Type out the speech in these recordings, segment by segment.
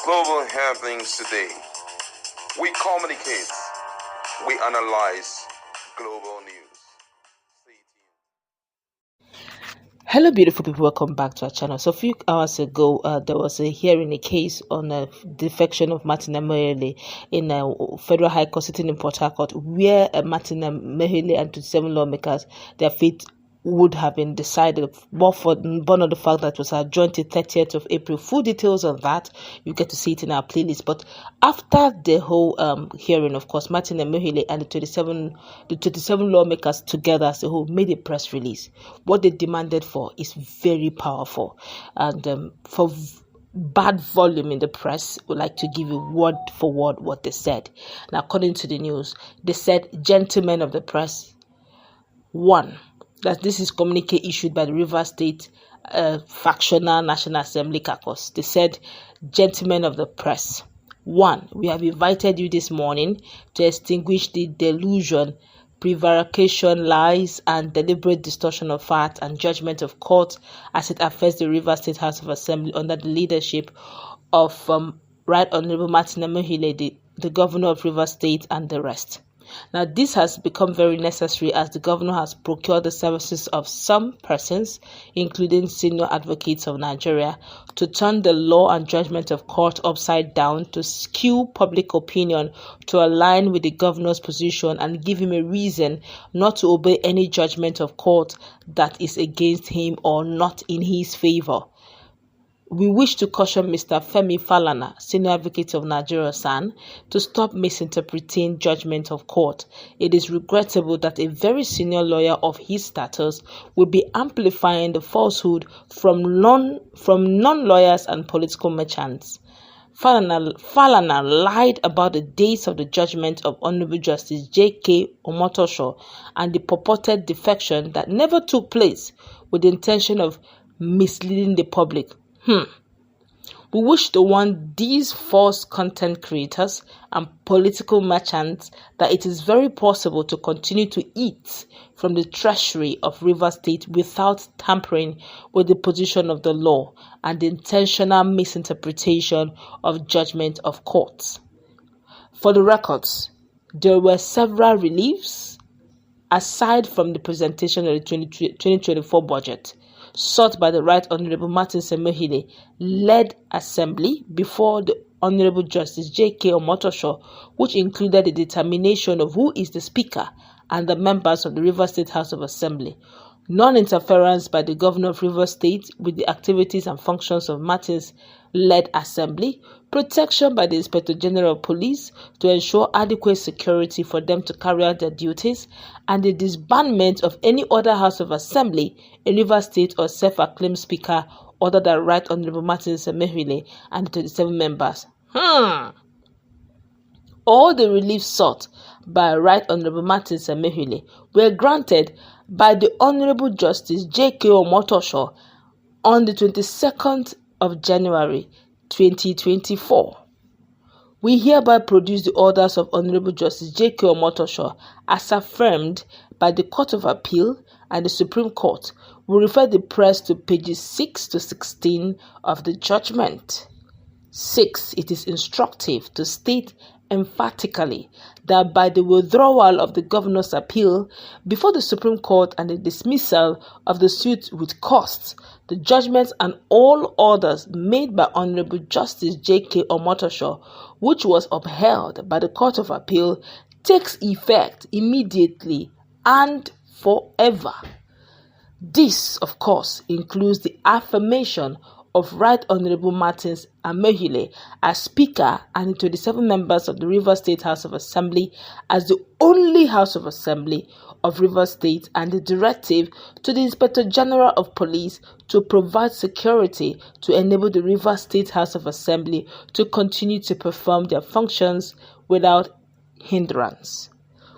Global happenings today. We communicate. We analyze global news. Stay tuned. Hello, beautiful people. Welcome back to our channel. So a few hours ago, there was a hearing, a case on a defection of Martin Amaewhule in a federal high court sitting in Port Harcourt, where Martin Amaewhule and 27 lawmakers, their fate would have been decided, but for born of the fact that it was adjourned to 30th of April. Full details on that, you get to see it in our playlist. But after the whole hearing, of course, Martin Amaewhule and the 27 lawmakers together as a whole made a press release. What they demanded for is very powerful, and for bad volume in the press, would like to give you word for word what they said. Now, according to the news, they said, "Gentlemen of the press, one, that this is communique issued by the Rivers State Factional National Assembly caucus." They said, "Gentlemen of the press, one, we have invited you this morning to extinguish the delusion, prevarication, lies, and deliberate distortion of fact and judgment of court as it affects the Rivers State House of Assembly under the leadership of Right Honorable Martin Amaewhule, the governor of Rivers State, and the rest." Now, this has become very necessary as the governor has procured the services of some persons, including senior advocates of Nigeria, to turn the law and judgment of court upside down, to skew public opinion to align with the governor's position and give him a reason not to obey any judgment of court that is against him or not in his favor. We wish to caution Mr. Femi Falana, Senior Advocate of Nigeria SAN, to stop misinterpreting judgment of court. It is regrettable that a very senior lawyer of his status will be amplifying the falsehood from non-lawyers and political merchants. Falana lied about the dates of the judgment of Honorable Justice J.K. Omotosho and the purported defection that never took place with the intention of misleading the public. We wish to warn these false content creators and political merchants that it is very possible to continue to eat from the treasury of Rivers State without tampering with the position of the law and the intentional misinterpretation of judgment of courts. For the records, there were several reliefs aside from the presentation of the 2024 budget sought by the Right Honorable Martin Amaewhule led assembly before the Honorable Justice J.K. Omotosho, which included the determination of who is the Speaker and the members of the Rivers State House of Assembly, non-interference by the Governor of Rivers State with the activities and functions of Martin's led assembly, protection by the Inspector General of Police to ensure adequate security for them to carry out their duties, and the disbandment of any other House of Assembly in Rivers State or self-acclaimed Speaker other than Right Honorable Martin Amaewhule and the 27 members. All the relief sought by Right Honorable Martin Amaewhule were granted by the Honorable Justice J.K. Omotosho on the 22nd of January 2024. We hereby produce the orders of Honorable Justice J.K. Omotosho as affirmed by the Court of Appeal and the Supreme Court. We refer the press to pages 6 to 16 of the judgment. 6. It is instructive to state emphatically that by the withdrawal of the governor's appeal before the Supreme Court and the dismissal of the suit with costs, the judgments and all orders made by Honorable Justice J.K. Omotosho, which was upheld by the Court of Appeal, takes effect immediately and forever. This, of course, includes the affirmation of Right Honorable Martin Amaewhule as Speaker and the 27 members of the Rivers State House of Assembly as the only House of Assembly of Rivers State, and the directive to the Inspector General of Police to provide security to enable the Rivers State House of Assembly to continue to perform their functions without hindrance.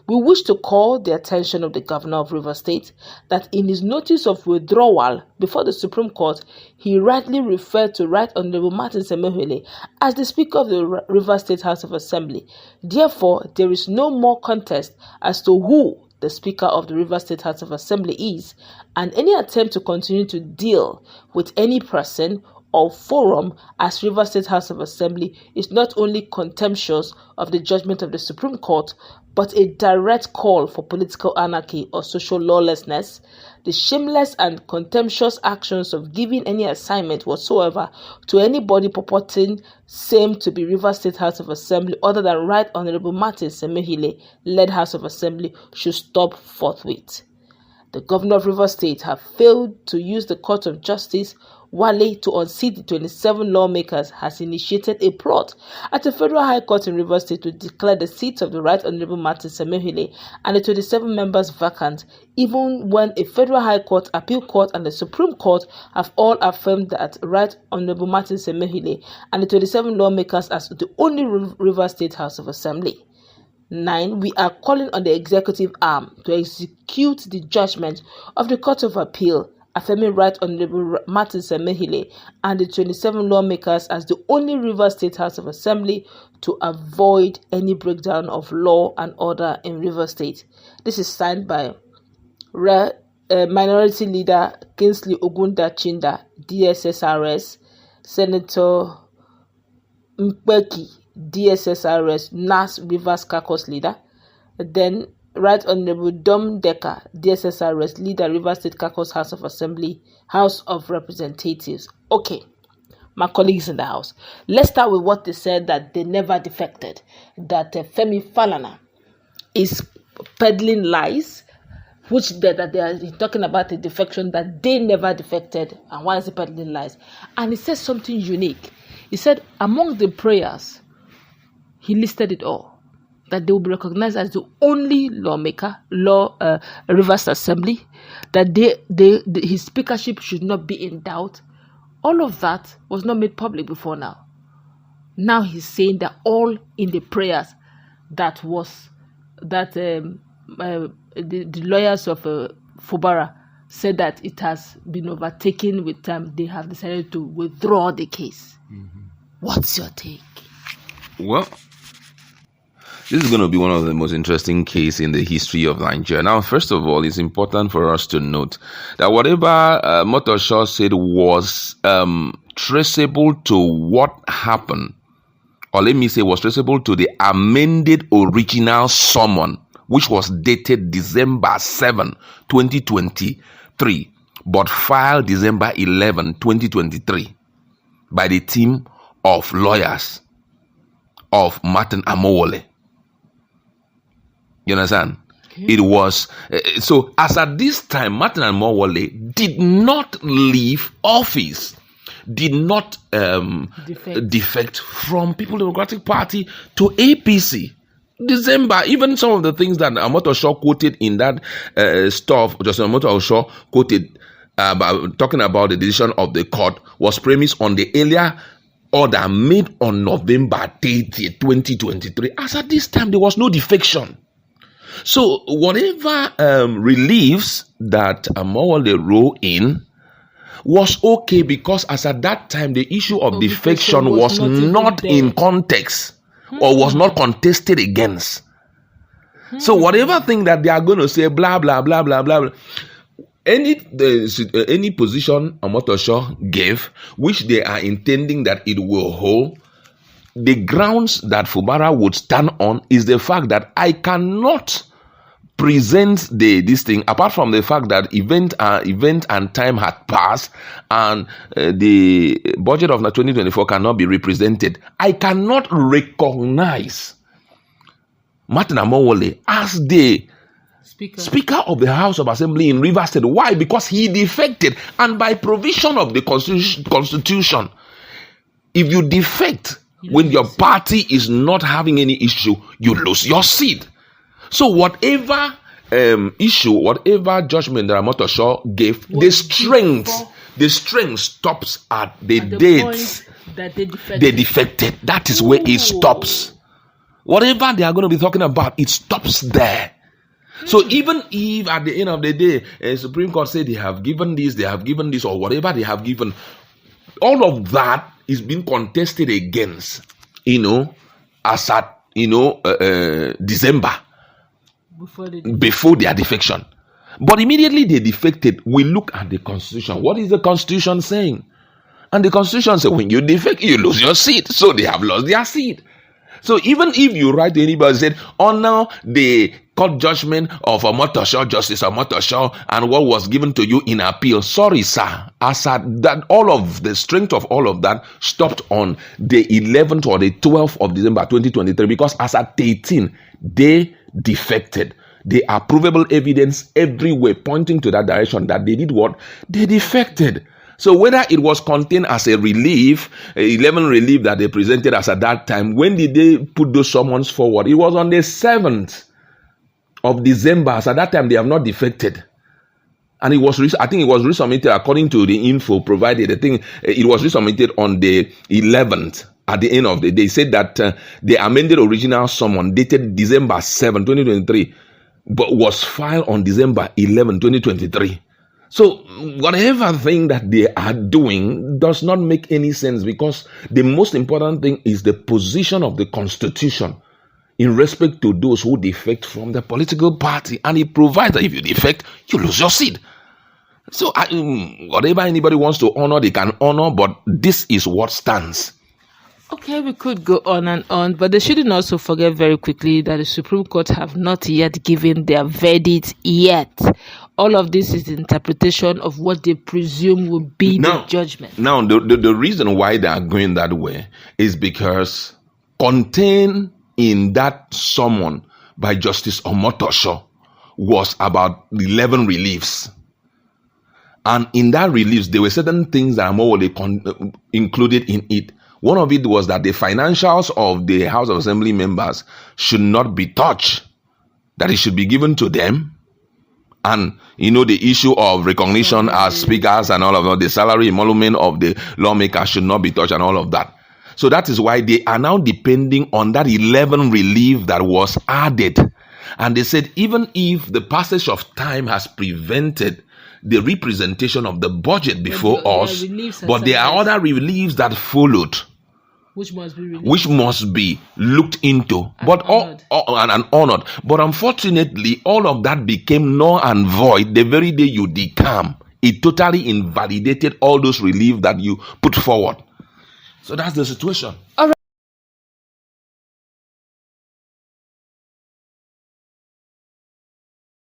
We wish to call the attention of the Governor of Rivers State that in his notice of withdrawal before the Supreme Court, he rightly referred to Right Honorable Martin Amaewhule as the Speaker of the Rivers State House of Assembly. Therefore, there is no more contest as to who the Speaker of the Rivers State House of Assembly is, and any attempt to continue to deal with any person or forum as Rivers State House of Assembly is not only contemptuous of the judgment of the Supreme Court, but a direct call for political anarchy or social lawlessness. The shameless and contemptuous actions of giving any assignment whatsoever to anybody purporting same to be Rivers State House of Assembly other than Right Honorable Martin Amaewhule led House of Assembly should stop forthwith. The Governor of Rivers State have failed to use the Court of Justice Wale to unseat the 27 lawmakers has initiated a plot at the Federal High Court in Rivers State to declare the seats of the Right Honorable Martin Amaewhule and the 27 members vacant, even when a Federal High Court, Appeal Court, and the Supreme Court have all affirmed that Right Honorable Martin Amaewhule and the 27 lawmakers as the only Rivers State House of Assembly. 9. We are calling on the executive arm to execute the judgment of the Court of Appeal affirming Right Honorable Martin Amaewhule and the 27 lawmakers as the only Rivers State House of Assembly to avoid any breakdown of law and order in Rivers State. This is signed by Minority Leader Kingsley Ogundachinda, DSSRS, Senator Mpeki, DSSRS, NAS Rivers Caucus Leader, then Right Honorable Dom Decker, DSSRS, Leader, Rivers State Caucus House of Assembly, House of Representatives. Okay, my colleagues in the House, let's start with what they said that they never defected, that Femi Falana is peddling lies, which that they are talking about the defection, that they never defected, and why is he peddling lies? And he said something unique. He said among the prayers, he listed it all, that they will be recognized as the only lawmaker, Rivers Assembly, that his speakership should not be in doubt. All of that was not made public before now. Now he's saying that all in the prayers that the lawyers of Fubara said that it has been overtaken with time. They have decided to withdraw the case. Mm-hmm. What's your take? Well, this is going to be one of the most interesting cases in the history of Nigeria. Now, first of all, it's important for us to note that whatever Omotosho said was traceable to what happened, or let me say was traceable to the amended original summon, which was dated December 7, 2023, but filed December 11, 2023 by the team of lawyers of Martin Amaewhule. You understand? Okay. It was so as at this time, Martin Amaewhule did not leave office, did not defect from People Democratic Party to APC. December, even some of the things that Omotosho quoted in that stuff, Justice Omotosho quoted about talking about the decision of the court was premised on the earlier order made on November 30, 2023. As at this time, there was no defection. So whatever reliefs that Amaewhule wrote in was okay, because as at that time the issue of defection was not in context or was not contested against. So whatever thing that they are going to say, blah blah blah blah blah, any position Omotosho gave, which they are intending that it will hold, the grounds that Fubara would stand on is the fact that I cannot present this thing apart from the fact that event and time had passed and the budget of 2024 cannot be represented. I cannot recognize Martin Amaewhule as the Speaker of the House of Assembly in Rivers State. Why? Because he defected, and by provision of the Constitution, if you defect when your party is not having any issue, you lose your seat. So whatever issue, whatever judgment that Omotosho gave, the strength stops at the dates that they defected. That is where it stops. Whatever they are going to be talking about, it stops there. So even if at the end of the day, Supreme Court said they have given this, or whatever they have given, all of that is being contested against, as at, December, before their defection. But immediately they defected, we look at the Constitution. What is the Constitution saying? And the Constitution says when you defect, you lose your seat. So they have lost their seat. So even if you write to anybody and say, honor the court judgment of Omotosho, Justice Omotosho, and what was given to you in appeal, sorry, sir, as at that, all of the strength of all of that stopped on the 11th or the 12th of December 2023, because as at 18, they defected. There are provable evidence everywhere pointing to that direction that they did what? They defected. So whether it was contained as a relief, 11 relief that they presented as at that time, when did they put those summons forward? It was on the 7th of December. As at that time, they have not defected. And it was, I think it was resubmitted according to the info provided. I think it was resubmitted on the 11th. At the end of the day, they said that the amended original summon dated December 7, 2023, but was filed on December 11, 2023. So whatever thing that they are doing does not make any sense, because the most important thing is the position of the Constitution in respect to those who defect from the political party. And it provides that if you defect, you lose your seat. So whatever anybody wants to honor, they can honor, but this is what stands. Okay, we could go on and on, but they shouldn't also forget very quickly that the Supreme Court have not yet given their verdict yet. All of this is the interpretation of what they presume will be the judgment. Now, the reason why they are going that way is because contained in that summon by Justice Omotosho was about 11 reliefs. And in that reliefs, there were certain things that Amaewhule included in it. One of it was that the financials of the House of Assembly members should not be touched, that it should be given to them. And, the issue of recognition as speakers and all of that, the salary emolument of the lawmakers should not be touched and all of that. So that is why they are now depending on that 11 relief that was added. And they said, even if the passage of time has prevented the representation of the budget before us, but there are other reliefs that followed, which must be looked into, and honored. But unfortunately, all of that became null and void the very day you decamp. It totally invalidated all those reliefs that you put forward. So that's the situation. All right.